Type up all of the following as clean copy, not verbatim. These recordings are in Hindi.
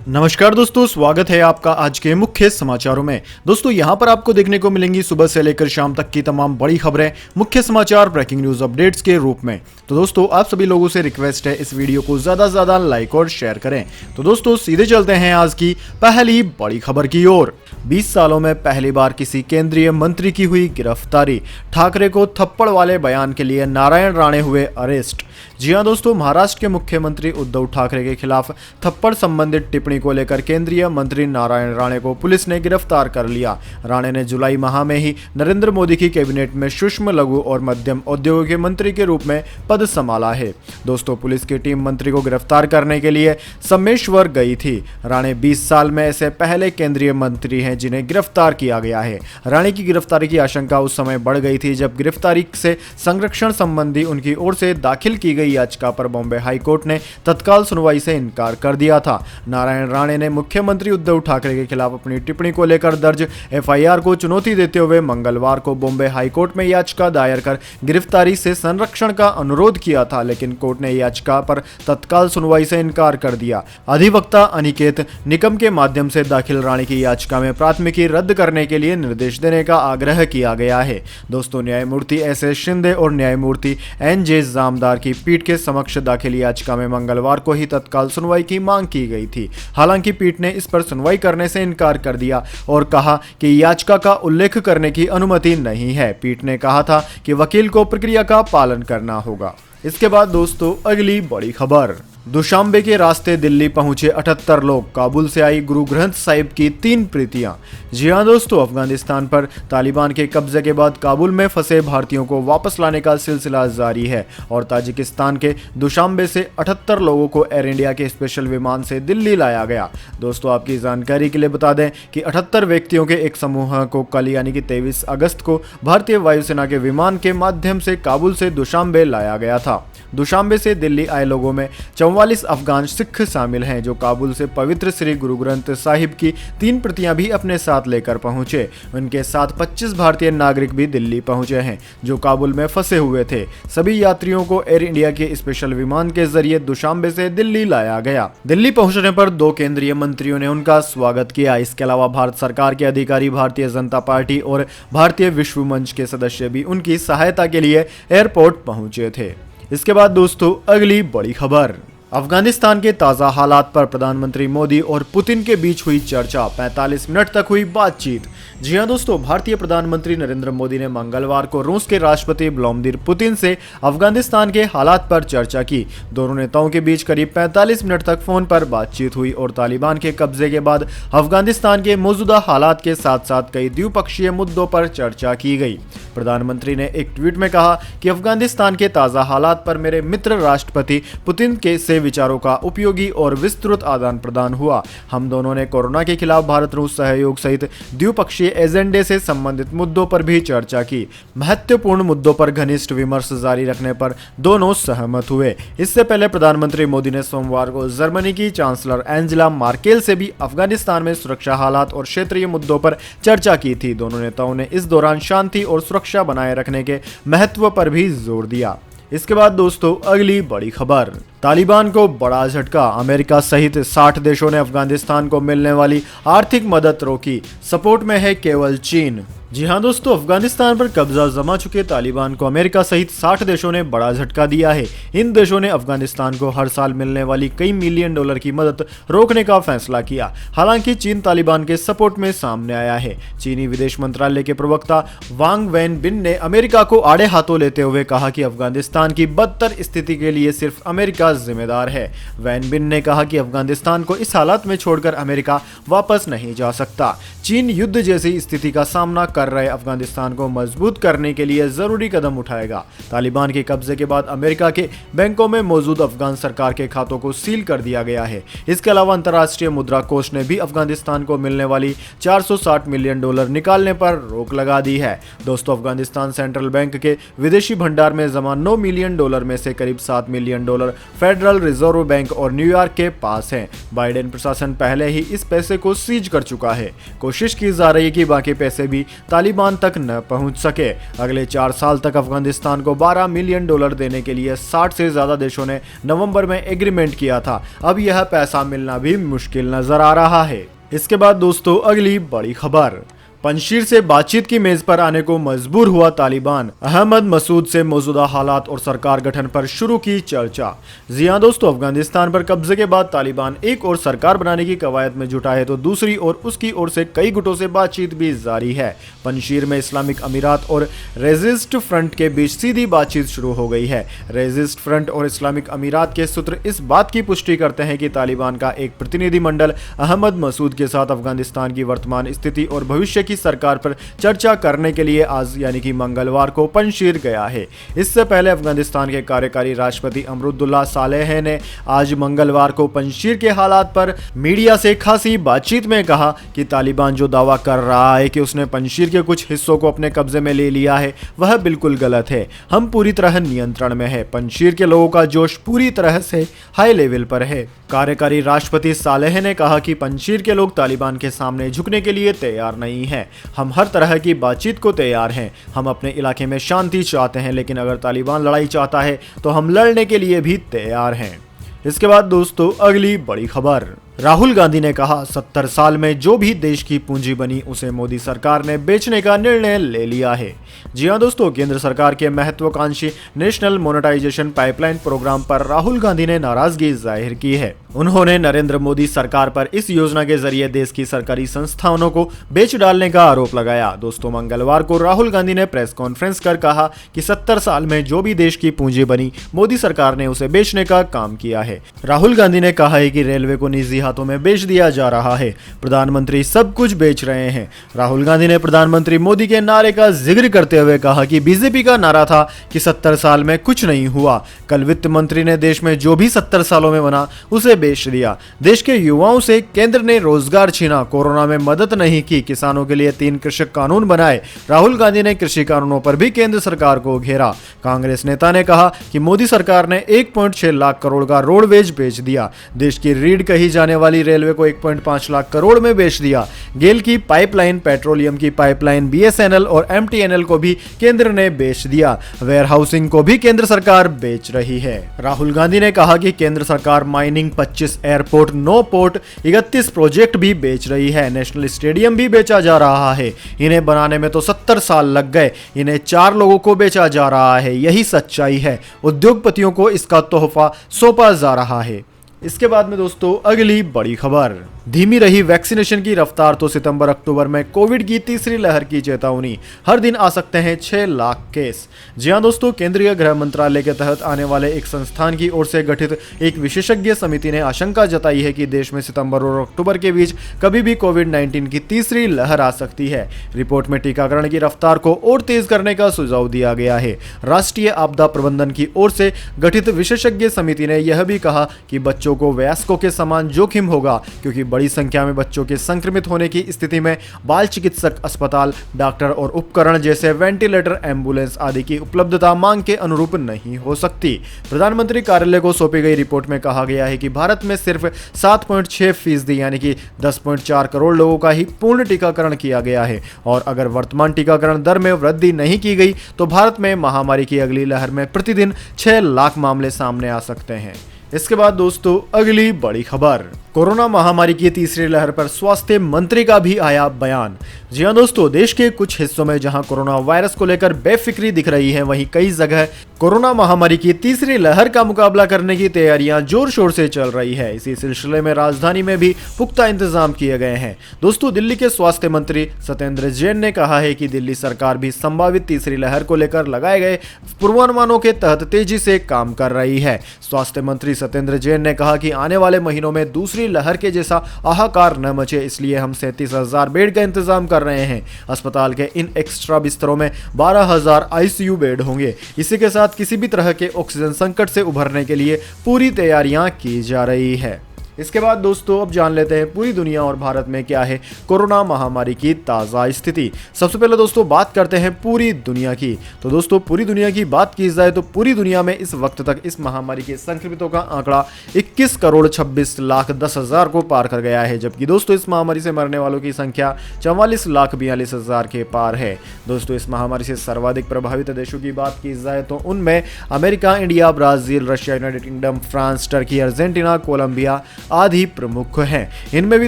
नमस्कार दोस्तों, स्वागत है आपका आज के मुख्य समाचारों में। दोस्तों यहां पर आपको देखने को मिलेंगी सुबह से लेकर शाम तक की तमाम बड़ी खबरें, मुख्य समाचार, ब्रेकिंग न्यूज अपडेट्स के रूप में। तो दोस्तों आप सभी लोगों से रिक्वेस्ट है इस वीडियो को ज्यादा से ज्यादा लाइक और शेयर करें। तो दोस्तों सीधे चलते हैं आज की पहली बड़ी खबर की ओर। 20 सालों में पहली बार किसी केंद्रीय मंत्री की हुई गिरफ्तारी। ठाकरे को थप्पड़ वाले बयान के लिए नारायण राणे हुए अरेस्ट। जी हां दोस्तों, महाराष्ट्र के मुख्यमंत्री उद्धव ठाकरे के खिलाफ थप्पड़ संबंधित टिप्पणी को लेकर केंद्रीय मंत्री नारायण राणे को पुलिस ने गिरफ्तार कर लिया। राणे ने जुलाई माह में ही नरेंद्र मोदी की कैबिनेट में सूक्ष्म, लघु और मध्यम उद्योग के मंत्री के रूप में पद संभाला है। दोस्तों पुलिस की टीम मंत्री को गिरफ्तार करने के लिए सम्मेश्वर गई थी। राणे 20 साल में ऐसे पहले केंद्रीय मंत्री हैं जिन्हें गिरफ्तार किया गया है। राणे की गिरफ्तारी की आशंका उस समय बढ़ गई थी जब गिरफ्तारी से संरक्षण संबंधी उनकी ओर से दाखिल की गई याचिका पर बॉम्बे हाईकोर्ट ने तत्काल सुनवाई से इनकार कर दिया था। नारायण राणे ने मुख्यमंत्री उद्धव ठाकरे के खिलाफ अपनी टिप्पणी को लेकर दर्ज एफआईआर को चुनौती देते हुए मंगलवार को बॉम्बे हाईकोर्ट में याचिका दायर कर गिरफ्तारी से संरक्षण का अनुरोध किया था, लेकिन कोर्ट ने याचिका पर तत्काल सुनवाई से इनकार कर दिया। अधिवक्ता अनिकेत निकम के माध्यम से दाखिल राणे की याचिका में प्राथमिकी रद्द करने के लिए निर्देश देने का आग्रह किया गया है। दोस्तों न्यायमूर्ति एस शिंदे और न्यायमूर्ति एन जामदार की पीठ के समक्ष दाखिल याचिका में मंगलवार को ही तत्काल सुनवाई की मांग की गई थी। हालांकि पीठ ने इस पर सुनवाई करने से इनकार कर दिया और कहा कि याचिका का उल्लेख करने की अनुमति नहीं है। पीठ ने कहा था कि वकील को प्रक्रिया का पालन करना होगा। इसके बाद दोस्तों अगली बड़ी खबर। दुशांबे के रास्ते दिल्ली पहुंचे 78 लोग। काबुल से आई गुरु ग्रंथ साहिब की 3 प्रतियां। जी हां दोस्तों, अफगानिस्तान पर तालिबान के कब्जे के बाद काबुल में फंसे भारतीयों को वापस लाने का सिलसिला जारी है और ताजिकिस्तान के दुशांबे से 78 लोगों को एयर इंडिया के स्पेशल विमान से दिल्ली लाया गया। दोस्तों आपकी जानकारी के लिए बता दें कि 78 व्यक्तियों के एक समूह को कल यानी कि 23 अगस्त को भारतीय वायुसेना के विमान के माध्यम से काबुल से दुशांबे लाया गया था। दुशांबे से दिल्ली आए लोगों में 44 अफगान सिख शामिल हैं जो काबुल से पवित्र श्री गुरु ग्रंथ साहिब की 3 प्रतियां भी अपने साथ लेकर पहुंचे। उनके साथ 25 भारतीय नागरिक भी दिल्ली पहुंचे हैं जो काबुल में फंसे हुए थे। सभी यात्रियों को एयर इंडिया के स्पेशल विमान के जरिए दुशांबे से दिल्ली लाया गया। दिल्ली पहुंचने पर 2 केंद्रीय मंत्रियों ने उनका स्वागत किया। इसके अलावा भारत सरकार के अधिकारी, भारतीय जनता पार्टी और भारतीय विश्व मंच के सदस्य भी उनकी सहायता के लिए एयरपोर्ट पहुंचे थे। इसके बाद दोस्तों अगली बड़ी खबर। अफगानिस्तान के ताज़ा हालात पर प्रधानमंत्री मोदी और पुतिन के बीच हुई चर्चा। 45 मिनट तक हुई बातचीत। जी हां दोस्तों, भारतीय प्रधानमंत्री नरेंद्र मोदी ने मंगलवार को रूस के राष्ट्रपति व्लादिमीर पुतिन से अफगानिस्तान के हालात पर चर्चा की। दोनों नेताओं के बीच करीब 45 मिनट तक फोन पर बातचीत हुई और तालिबान के कब्जे के बाद अफगानिस्तान के मौजूदा हालात के साथ साथ कई द्विपक्षीय मुद्दों पर चर्चा की गई। प्रधानमंत्री ने एक ट्वीट में कहा कि अफगानिस्तान के ताज़ा हालात पर मेरे मित्र राष्ट्रपति पुतिन के से विचारों का उपयोगी और विस्तृत आदान प्रदान हुआ। हम दोनों ने कोरोना के खिलाफ भारत रूस सहयोग सहित द्विपक्षीय एजेंडे से संबंधित मुद्दों पर भी चर्चा की। महत्वपूर्ण मुद्दों पर घनिष्ठ विमर्श जारी रखने पर दोनों सहमत हुए। इससे पहले प्रधानमंत्री मोदी ने सोमवार को जर्मनी की चांसलर एंजेला मार्केल से भी अफगानिस्तान में सुरक्षा हालात और क्षेत्रीय मुद्दों पर चर्चा की थी। दोनों नेताओं ने इस दौरान शांति और सुरक्षा बनाए रखने के महत्व पर भी जोर दिया। इसके बाद दोस्तों अगली बड़ी खबर। तालिबान को बड़ा झटका। अमेरिका सहित 60 देशों ने अफगानिस्तान को मिलने वाली आर्थिक मदद रोकी। सपोर्ट में है केवल चीन। जी हां दोस्तों, अफगानिस्तान पर कब्जा जमा चुके तालिबान को अमेरिका सहित 60 देशों ने बड़ा झटका दिया है। इन देशों ने अफगानिस्तान को हर साल मिलने वाली कई मिलियन डॉलर की मदद रोकने का फैसला किया। हालांकि चीन तालिबान के सपोर्ट में सामने आया है। चीनी विदेश मंत्रालय के प्रवक्ता वांग वेनबिन ने अमेरिका को आड़े हाथों लेते हुए कहा कि अफगानिस्तान की बदतर स्थिति के लिए सिर्फ अमेरिका जिम्मेदार है। वेनबिन ने कहा कि अफगानिस्तान को इस हालत में छोड़कर अमेरिका वापस नहीं जा सकता। चीन युद्ध जैसी स्थिति का सामना कर रहे अफगानिस्तान को मजबूत करने के लिए जरूरी कदम उठाएगा। तालिबान के कब्जे के बाद अमेरिका के बैंकों में मौजूद अफगान सरकार के खातों को सील कर दिया गया है। इसके अलावा अंतर्राष्ट्रीय मुद्रा कोष ने भी अफगानिस्तान को मिलने वाली 460 मिलियन डॉलर निकालने पर रोक लगा दी है। दोस्तों अफगानिस्तान सेंट्रल बैंक के विदेशी भंडार में जमा 9 मिलियन डॉलर में से करीब 7 million dollar federal reserve bank और न्यूयॉर्क के पास है। बाइडेन प्रशासन पहले ही इस पैसे को सीज कर चुका है। कोशिश की जा रही है कि बाकी पैसे भी तालिबान तक न पहुंच सके। अगले 4 साल तक अफगानिस्तान को $12 मिलियन देने के लिए 60 से ज्यादा देशों ने नवंबर में एग्रीमेंट किया था। अब यह पैसा मिलना भी मुश्किल नजर आ रहा है। इसके बाद दोस्तों अगली बड़ी खबर, पंजशीर से बातचीत की मेज पर आने को मजबूर हुआ तालिबान। अहमद मसूद से मौजूदा हालात और सरकार गठन पर शुरू की चर्चा। जी हां दोस्तों, अफगानिस्तान पर कब्जे के बाद तालिबान एक और सरकार बनाने की कवायद में जुटा है तो दूसरी ओर उसकी ओर से कई गुटों से बातचीत भी जारी है। पंजशीर में इस्लामिक अमीरात और रेजिस्ट फ्रंट के बीच सीधी बातचीत शुरू हो गई है। रेजिस्ट फ्रंट और इस्लामिक अमीरात के सूत्र इस बात की पुष्टि करते हैं कि तालिबान का एक प्रतिनिधिमंडल अहमद मसूद के साथ अफगानिस्तान की वर्तमान स्थिति और भविष्य की सरकार पर चर्चा करने के लिए आज यानी कि मंगलवार को पंजशीर गया है। इससे पहले अफगानिस्तान के कार्यकारी राष्ट्रपति अमरुद्दुल्ला सालेह ने आज मंगलवार को पंजशीर के हालात पर मीडिया से खासी बातचीत में कहा कि तालिबान जो दावा कर रहा है कि उसने पंजशीर के कुछ हिस्सों को अपने कब्जे में ले लिया है वह बिल्कुल गलत है। हम पूरी तरह नियंत्रण में है। पंजशीर के लोगों का जोश पूरी तरह से हाई लेवल पर है। कार्यकारी राष्ट्रपति सालेह ने कहा कि पंजशीर के लोग तालिबान के सामने झुकने के लिए तैयार नहीं हैं। हम हर तरह की बातचीत को तैयार हैं। हम अपने इलाके में शांति चाहते हैं, लेकिन अगर तालिबान लड़ाई चाहता है तो हम लड़ने के लिए भी तैयार हैं। इसके बाद दोस्तों अगली बड़ी खबर, राहुल गांधी ने कहा 70 साल में जो भी देश की पूंजी बनी उसे मोदी सरकार ने बेचने का निर्णय ले लिया है। जी हां दोस्तों, केंद्र सरकार के महत्वाकांक्षी नेशनल मोनेटाइजेशन पाइपलाइन प्रोग्राम पर राहुल गांधी ने नाराजगी जाहिर की है। उन्होंने नरेंद्र मोदी सरकार पर इस योजना के जरिए देश की सरकारी संस्थानों को बेच डालने का आरोप लगाया। दोस्तों मंगलवार को राहुल गांधी ने प्रेस कॉन्फ्रेंस कर कहा कि 70 साल में जो भी देश की पूंजी बनी मोदी सरकार ने उसे बेचने का काम किया है। राहुल गांधी ने कहा है कि रेलवे को निजी हाथों में बेच दिया जा रहा है। प्रधानमंत्री सब कुछ बेच रहे हैं। राहुल गांधी ने प्रधानमंत्री मोदी के नारे का जिक्र करते हुए कहा कि बीजेपी का नारा था कि 70 साल में कुछ नहीं हुआ। कल वित्त मंत्री ने देश में जो भी 70 सालों में बना उसे बेच दिया। देश के युवाओं से केंद्र ने रोजगार छीना, कोरोना में मदद नहीं की, किसानों के लिए 3 कृषि कानून बनाए। राहुल गांधी ने कृषि कानूनों पर भी केंद्र सरकार को घेरा। कांग्रेस नेता ने कहा कि मोदी सरकार ने 1.6 लाख करोड़ का रोडवेज बेच दिया। देश की रीढ़ कही जाने वाली रेलवे को 1.5 लाख करोड़ में बेच दिया। गेल की पाइपलाइन, पेट्रोलियम की पाइपलाइन, बीएसएनएल और एमटीएनएल को भी केंद्र ने बेच दिया। वेयर हाउसिंग को भी केंद्र सरकार बेच रही है। राहुल गांधी ने कहा कि केंद्र सरकार माइनिंग, 25 एयरपोर्ट, 9 पोर्ट, 31 प्रोजेक्ट भी बेच रही है। नेशनल स्टेडियम भी बेचा जा रहा है। इन्हें बनाने में तो 70 साल लग गए। इन्हें 4 लोगों को बेचा जा रहा है। यही सच्चाई है। उद्योगपतियों को इसका तोहफा सौंपा जा रहा है। इसके बाद में दोस्तों अगली बड़ी खबर, धीमी रही वैक्सीनेशन की रफ्तार तो सितंबर अक्टूबर में कोविड की तीसरी लहर की चेतावनी। हर दिन आ सकते हैं 6 लाख केस। जी हां दोस्तों, केंद्रीय गृह मंत्रालय के तहत आने वाले एक संस्थान की ओर से गठित एक विशेषज्ञ समिति ने आशंका जताई है कि देश में सितंबर और अक्टूबर के बीच कभी भी कोविड-19 की तीसरी लहर आ सकती है। रिपोर्ट में टीकाकरण की रफ्तार को और तेज करने का सुझाव दिया गया है। राष्ट्रीय आपदा प्रबंधन की ओर से गठित विशेषज्ञ समिति ने यह भी कहा कि बच्चों को वयस्कों के समान जोखिम होगा, क्योंकि बड़ी संख्या में बच्चों के संक्रमित होने की स्थिति में बाल चिकित्सक, अस्पताल, डॉक्टर और उपकरण जैसे वेंटिलेटर, एम्बुलेंस आदि की उपलब्धता मांग के अनुरूप नहीं हो सकती। प्रधानमंत्री कार्यालय को सौंपी गई रिपोर्ट में कहा गया है कि भारत में सिर्फ 7.6% यानी कि 10.4 करोड़ लोगों का ही पूर्ण टीकाकरण किया गया है और अगर वर्तमान टीकाकरण दर में वृद्धि नहीं की गई तो भारत में महामारी की अगली लहर में प्रतिदिन 6 लाख मामले सामने आ सकते हैं। इसके बाद दोस्तों अगली बड़ी खबर, कोरोना महामारी की तीसरी लहर पर स्वास्थ्य मंत्री का भी आया बयान। जी हां दोस्तों, देश के कुछ हिस्सों में जहां कोरोना वायरस को लेकर बेफिक्री दिख रही है, वहीं कई जगह कोरोना महामारी की तीसरी लहर का मुकाबला करने की तैयारियां जोर शोर से चल रही है। इसी सिलसिले में राजधानी में भी पुख्ता इंतजाम किए गए हैं। दोस्तों, दिल्ली के स्वास्थ्य मंत्री सत्येंद्र जैन ने कहा है कि दिल्ली सरकार भी संभावित तीसरी लहर को लेकर लगाए गए पूर्वानुमानों के तहत तेजी से काम कर रही है। स्वास्थ्य मंत्री सत्येंद्र जैन ने कहा कि आने वाले महीनों में दूसरी लहर के जैसा हाहाकार न मचे, इसलिए हम 37,000 बेड का इंतजाम कर रहे हैं। अस्पताल के इन एक्स्ट्रा बिस्तरों में 12,000 आईसीयू बेड होंगे। इसी के साथ किसी भी तरह के ऑक्सीजन संकट से उभरने के लिए पूरी तैयारियां की जा रही है। इसके बाद दोस्तों अब जान लेते हैं पूरी दुनिया और भारत में क्या है कोरोना महामारी की ताज़ा स्थिति। सबसे पहले दोस्तों बात करते हैं पूरी दुनिया की। तो दोस्तों पूरी दुनिया की बात की जाए तो पूरी दुनिया में इस वक्त तक इस महामारी के संक्रमितों का आंकड़ा 21,26,10,000 को पार कर गया है, जबकि दोस्तों इस महामारी से मरने वालों की संख्या 44,42,000 के पार है। दोस्तों इस महामारी से सर्वाधिक प्रभावित देशों की बात की जाए तो उनमें America, India, Brazil, Russia, United Kingdom, France, Turkey, Argentina, Colombia आदि प्रमुख हैं। इनमें भी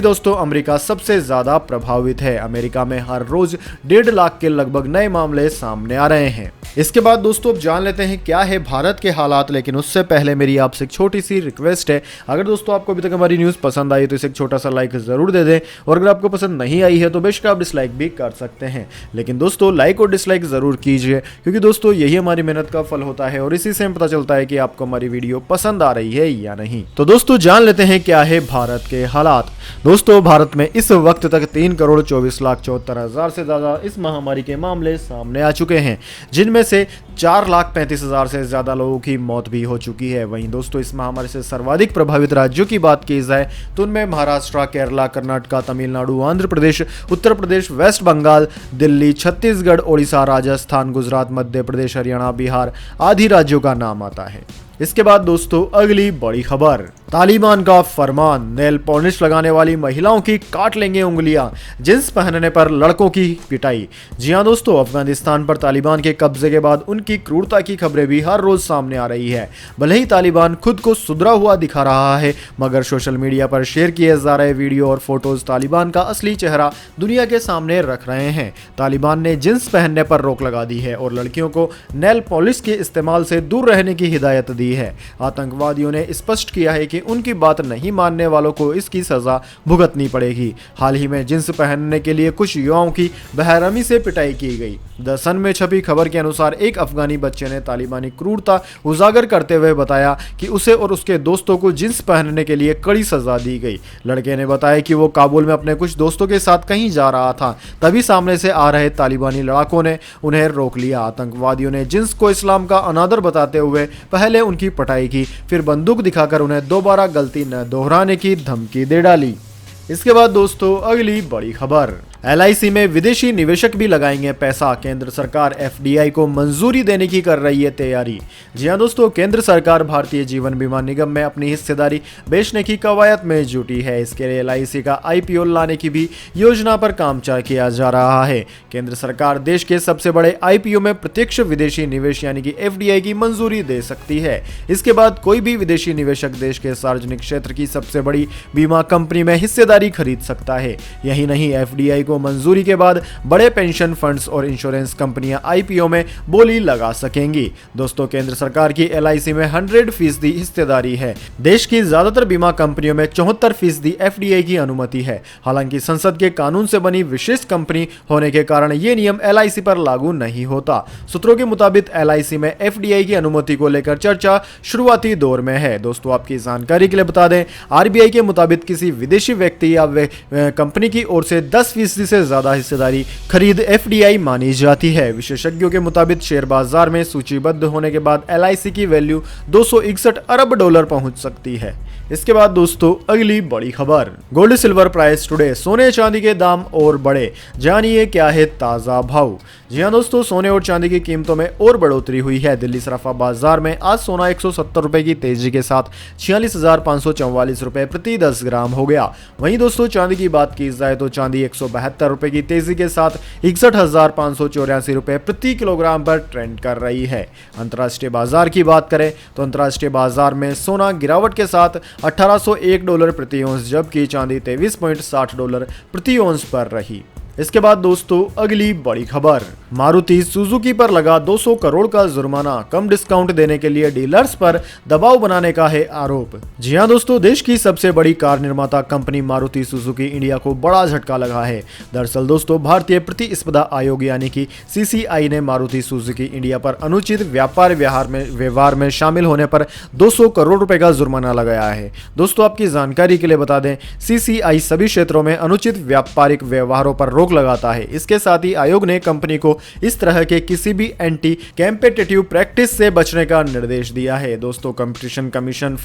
दोस्तों अमेरिका सबसे ज्यादा प्रभावित है। अमेरिका में हर रोज 1.5 लाख के लगभग नए मामले सामने आ रहे हैं। इसके बाद दोस्तों अब जान लेते हैं क्या है भारत के हालात, लेकिन उससे पहले मेरी आपसे एक छोटी सी रिक्वेस्ट है। अगर दोस्तों आपको अभी तक हमारी न्यूज़ पसंद आई तो इसे एक छोटा सा लाइक जरूर दे दें, और अगर आपको पसंद नहीं आई है तो बेशक आप डिसलाइक भी कर सकते हैं, लेकिन दोस्तों लाइक और डिसलाइक जरूर कीजिए, क्योंकि दोस्तों यही हमारी मेहनत का फल होता है और इसी से पता चलता है कि आपको हमारी वीडियो पसंद आ रही है या नहीं। तो दोस्तों जान लेते हैं क्या है भारत के हालात। दोस्तों भारत में इस वक्त तक 3,24,74,000 से ज्यादा इस महामारी के मामले सामने आ चुके हैं, जिनमें से 4,35,000 से ज्यादा लोगों की मौत भी हो चुकी है। वहीं दोस्तों इस महामारी से सर्वाधिक प्रभावित राज्यों की बात की जाए तो उनमें महाराष्ट्र, केरला, कर्नाटक, तमिलनाडु, आंध्र प्रदेश, उत्तर प्रदेश, वेस्ट बंगाल, दिल्ली, छत्तीसगढ़, ओडिशा, राजस्थान, गुजरात, मध्य प्रदेश, हरियाणा, बिहार आदि राज्यों का नाम आता है। इसके बाद दोस्तों अगली बड़ी खबर, तालिबान का फरमान, नेल पॉलिश लगाने वाली महिलाओं की काट लेंगे उंगलियां, जींस पहनने पर लड़कों की पिटाई। जी हां दोस्तों, अफगानिस्तान पर तालिबान के कब्जे के बाद उनकी क्रूरता की खबरें भी हर रोज सामने आ रही है। भले ही तालिबान खुद को सुधरा हुआ दिखा रहा है, मगर सोशल मीडिया पर शेयर किए जा रहे वीडियो और फोटोज तालिबान का असली चेहरा दुनिया के सामने रख रहे हैं। तालिबान ने जींस पहनने पर रोक लगा दी है और लड़कियों को नेल पॉलिश के इस्तेमाल से दूर रहने की हिदायत दी है। आतंकवादियों ने स्पष्ट किया है कि उनकी बात नहीं मानने वालों को इसकी सजा भुगतनी पड़ेगी। हाल ही में जींस पहनने के लिए कुछ युवाओं की बेरहमी से पिटाई की गई। द सन में छपी खबर के अनुसार एक अफगानी बच्चे ने तालिबानी क्रूरता उजागर करते हुए बताया कि उसे और उसके दोस्तों को जींस पहनने के लिए कड़ी सजा दी गई। लड़के ने बताया कि वो काबुल में अपने कुछ दोस्तों के साथ कहीं जा रहा था, तभी सामने से आ रहे तालिबानी लड़ाकों ने उन्हें रोक लिया। आतंकवादियों ने जींस को इस्लाम का अनादर बताते हुए पहले उनकी पिटाई की, फिर बंदूक दिखाकर उन्हें दोबारा गलती न दोहराने की धमकी दे डाली। इसके बाद दोस्तों अगली बड़ी खबर, LIC में विदेशी निवेशक भी लगाएंगे पैसा, केंद्र सरकार FDI को मंजूरी देने की कर रही है तैयारी। जी हां दोस्तों, केंद्र सरकार भारतीय जीवन बीमा निगम में अपनी हिस्सेदारी बेचने की कवायद में जुटी है। इसके लिए LIC का IPO लाने की भी योजना पर काम किया जा रहा है। केंद्र सरकार देश के सबसे बड़े IPO में प्रत्यक्ष विदेशी निवेश यानी कि FDI की मंजूरी दे सकती है। इसके बाद कोई भी विदेशी निवेशक देश के सार्वजनिक क्षेत्र की सबसे बड़ी बीमा कंपनी में हिस्सेदारी खरीद सकता है। यही नहीं, FDI को मंजूरी के बाद बड़े पेंशन फंड्स और इंश्योरेंस कंपनियां IPO में बोली लगा सकेंगी। दोस्तों केंद्र सरकार की LIC में 100% हिस्सेदारी है। देश की ज्यादातर बीमा कंपनियों में 74% FDI की अनुमति है। हालांकि संसद के कानून से बनी विशेष कंपनी होने के कारण ये नियम LIC पर लागू नहीं होता। सूत्रों के मुताबिक LIC में FDI की अनुमति को लेकर चर्चा शुरुआती दौर में है। दोस्तों आपकी जानकारी के लिए बता दें, RBI के मुताबिक किसी विदेशी व्यक्ति या कंपनी की ओर से 10% से ज्यादा हिस्सेदारी खरीद FDI मानी जाती है। विशेषज्ञों के मुताबिक शेयर बाजार में सूचीबद्ध होने के बाद LIC की वैल्यू $261 अरब पहुंच सकती है। इसके बाद दोस्तों अगली बड़ी खबर, गोल्ड सिल्वर प्राइस टुडे, सोने चांदी के दाम और बढ़े, जानिए क्या है ताजा भाव। जी हां दोस्तों, सोने और चांदी की कीमतों में और बढ़ोतरी हुई है। दिल्ली सराफा बाजार में आज सोना 170 रुपए की तेजी के साथ 46,544 रुपए प्रति 10 ग्राम हो गया। वहीं दोस्तों चांदी की बात की जाए तो चांदी 172 रुपए की तेजी के साथ 61,584 रुपए प्रति किलोग्राम पर ट्रेंड कर रही है। अंतर्राष्ट्रीय बाजार की बात करें तो अंतर्राष्ट्रीय बाजार में सोना गिरावट के साथ $1801 प्रति औंस, जबकि चांदी $23.60 प्रति औंस पर रही। इसके बाद दोस्तों अगली बड़ी खबर, मारुति सुजुकी पर लगा 200 करोड़ का जुर्माना, कम डिस्काउंट देने के लिए डीलर्स पर दबाव बनाने का है आरोप। जी हां दोस्तों, देश की सबसे बड़ी कार निर्माता कंपनी मारुति सुजुकी इंडिया को बड़ा झटका लगा है। दरअसल दोस्तों भारतीय प्रतिस्पर्धा आयोग यानी कि CCI ने मारुति सुजुकी इंडिया पर अनुचित व्यापार व्यवहार में शामिल होने पर 200 करोड़ रुपए का जुर्माना लगाया है। दोस्तों आपकी जानकारी के लिए बता दें, CCI सभी क्षेत्रों में अनुचित व्यापारिक व्यवहारों पर रोक लगाता है। इसके साथ ही आयोग ने कंपनी को इस तरह के किसी भी एंटी कॉम्पिटिटिव प्रैक्टिस से बचने का निर्देश दिया है। दोस्तों, कंपटीशन कमीशन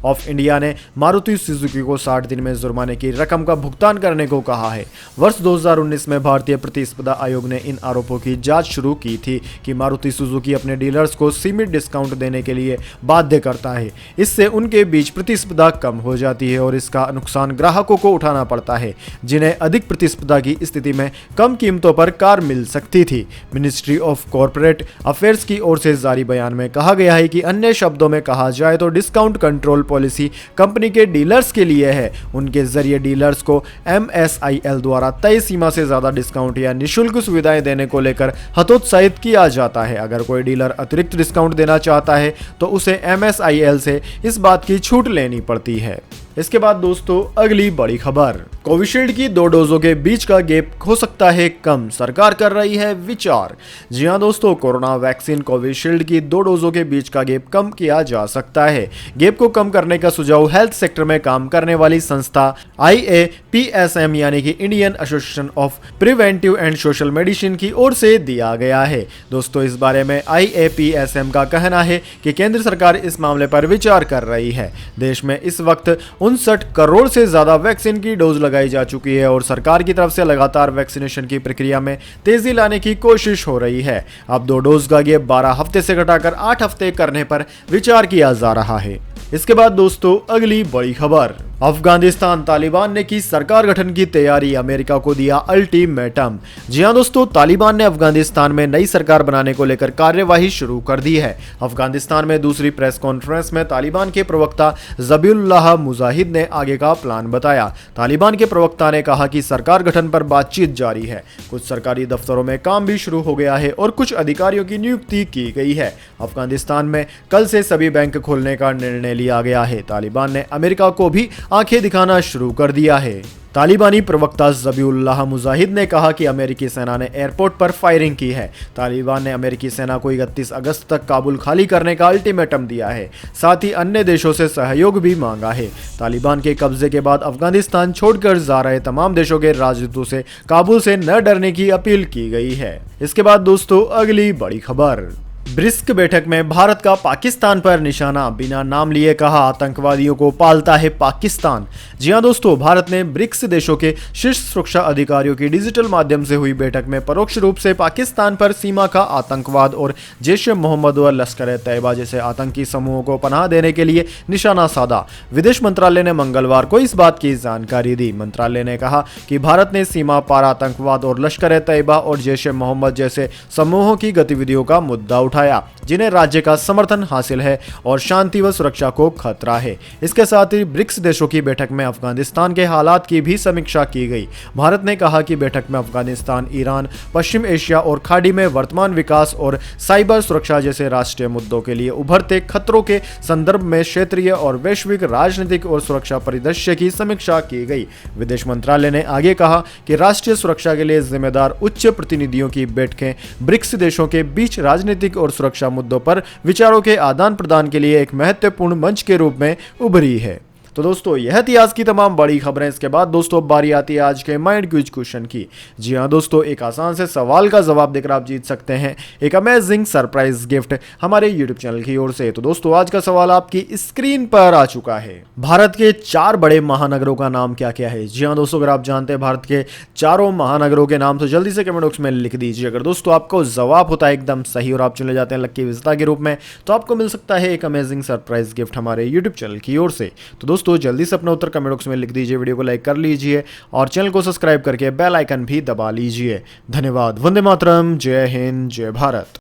ऑफ इंडिया ने मारुति सुजुकी को 60 दिन में जुर्माने की रकम का भुगतान करने को कहा है। वर्ष 2019 में भारतीय प्रतिस्पर्धा आयोग ने इन आरोपों की जांच शुरू की थी कि मारुति सुजुकी अपने डीलर्स को सीमित डिस्काउंट देने के लिए बाध्य करता है। इससे उनके बीच प्रतिस्पर्धा कम हो जाती है और इसका नुकसान ग्राहकों को उठाना पड़ता है, जिन्हें अधिक प्रतिस्पर्धा की स्थिति में कम कीमतों पर कार मिल सकती थी। मिनिस्ट्री ऑफ कॉर्पोरेट अफेयर्स की ओर से जारी बयान में कहा गया है कि अन्य शब्दों में कहा जाए तो डिस्काउंट कंट्रोल पॉलिसी कंपनी के डीलर्स के लिए है। उनके जरिए डीलर्स को MSIL द्वारा तय सीमा से ज्यादा डिस्काउंट या निःशुल्क सुविधाएं देने को लेकर हतोत्साहित किया जाता है। अगर कोई डीलर अतिरिक्त डिस्काउंट देना चाहता है तो उसे MSIL से इस बात की छूट लेनी पड़ती है। इसके बाद दोस्तों, अगली बड़ी खबर, कोविशील्ड की 2 डोजों के बीच का गैप हो सकता है कम, सरकार कर रही है विचार। जी हां दोस्तों, कोरोना वैक्सीन कोविशील्ड की 2 डोजों के बीच का गैप कम किया जा सकता है। गैप को कम करने का सुझाव हेल्थ सेक्टर में काम करने वाली संस्था IAPSM यानी कि Indian association of preventive and social medicine की ओर से दिया गया है। दोस्तों, इस बारे में IAPSM का कहना है कि केंद्र सरकार इस मामले पर विचार कर रही है। देश में इस वक्त 59 करोड़ से ज्यादा वैक्सीन की डोज लगाई जा चुकी है और सरकार की तरफ से लगातार वैक्सीनेशन की प्रक्रिया में तेजी लाने की कोशिश हो रही है। अब 2 डोज का गैप 12 हफ्ते से घटाकर 8 हफ्ते करने पर विचार किया जा रहा है। इसके बाद दोस्तों, अगली बड़ी खबर, अफगानिस्तान तालिबान ने की सरकार गठन की तैयारी, अमेरिका को दिया अल्टीमेटम। जी हां दोस्तों, तालिबान ने अफगानिस्तान में नई सरकार बनाने को लेकर कार्यवाही शुरू कर दी है। अफगानिस्तान में दूसरी प्रेस कॉन्फ्रेंस में तालिबान के प्रवक्ता ज़बीहुल्लाह मुजाहिद ने आगे का प्लान बताया। तालिबान के प्रवक्ता ने कहा कि सरकार गठन पर बातचीत जारी है, कुछ सरकारी दफ्तरों में काम भी शुरू हो गया है और कुछ अधिकारियों की नियुक्ति की गई है। अफगानिस्तान में कल से सभी बैंक खोलने का निर्णय लिया गया है। तालिबान ने अमेरिका को भी आंखें दिखाना शुरू कर दिया है। तालिबानी प्रवक्ता ज़बीहुल्लाह मुजाहिद ने कहा कि अमेरिकी सेना ने एयरपोर्ट पर फायरिंग की है। तालिबान ने अमेरिकी सेना को 31 अगस्त तक काबुल खाली करने का अल्टीमेटम दिया है, साथ ही अन्य देशों से सहयोग भी मांगा है। तालिबान के कब्जे के बाद अफगानिस्तान छोड़कर जा रहे तमाम देशों के राजदूतों से काबुल से न डरने की अपील की गई है। इसके बाद दोस्तों, अगली बड़ी खबर, ब्रिक्स बैठक में भारत का पाकिस्तान पर निशाना, बिना नाम लिए कहा आतंकवादियों को पालता है पाकिस्तान। जी हां दोस्तों, भारत ने ब्रिक्स देशों के शीर्ष सुरक्षा अधिकारियों की डिजिटल माध्यम से हुई बैठक में परोक्ष रूप से पाकिस्तान पर सीमा का आतंकवाद और जैश-ए-मोहम्मद व लश्कर-ए-तैयबा जैसे आतंकी समूहों को पनाह देने के लिए निशाना साधा। विदेश मंत्रालय ने मंगलवार को इस बात की जानकारी दी। मंत्रालय ने कहा कि भारत ने सीमा पार आतंकवाद और लश्कर-ए-तैयबा और जैश-ए-मोहम्मद जैसे समूहों की गतिविधियों का मुद्दा उठाया, जिन्हें राज्य का समर्थन हासिल है और शांति व सुरक्षा को खतरा है। इसके साथ ही ब्रिक्स देशों की बैठक में अफगानिस्तान के हालात की भी समीक्षा की गई। भारत ने कहा कि बैठक में अफगानिस्तान, ईरान, पश्चिम एशिया और खाड़ी में वर्तमान विकास और साइबर सुरक्षा जैसे राष्ट्रीय मुद्दों के लिए उभरते खतरों के संदर्भ में क्षेत्रीय और वैश्विक राजनीतिक और सुरक्षा परिदृश्य की समीक्षा की गई। विदेश मंत्रालय ने आगे कहा कि राष्ट्रीय सुरक्षा के लिए जिम्मेदार उच्च प्रतिनिधियों की बैठकें ब्रिक्स देशों के बीच राजनीतिक और सुरक्षा मुद्दों पर विचारों के आदान प्रदान के लिए एक महत्वपूर्ण मंच के रूप में उभरी है। तो दोस्तों, यह थी आज की तमाम बड़ी खबरें। इसके बाद दोस्तों, बारी आती है आज के माइंड क्विज क्वेश्चन की। जी हां दोस्तों, एक आसान से सवाल का जवाब देकर आप जीत सकते हैं एक अमेजिंग सरप्राइज गिफ्ट हमारे यूट्यूब चैनल की ओर से। तो दोस्तों, आज का सवाल आपकी स्क्रीन पर आ चुका है। भारत के 4 बड़े महानगरों का नाम क्या क्या है? जी हां दोस्तों, अगर आप जानते हैं भारत के चारों महानगरों के नाम तो जल्दी से कमेंट बॉक्स में लिख दीजिए। अगर दोस्तों आपको जवाब होता है एकदम सही और आप चले जाते हैं लक्की विजेता के रूप में, तो आपको मिल सकता है एक अमेजिंग सरप्राइज गिफ्ट हमारे यूट्यूब चैनल की ओर से। तो दोस्तों, जल्दी से अपना उत्तर कमेंट बॉक्स में लिख दीजिए, वीडियो को लाइक कर लीजिए और चैनल को सब्सक्राइब करके बेल आइकन भी दबा लीजिए। धन्यवाद। वंदे मातरम। जय हिंद, जय भारत।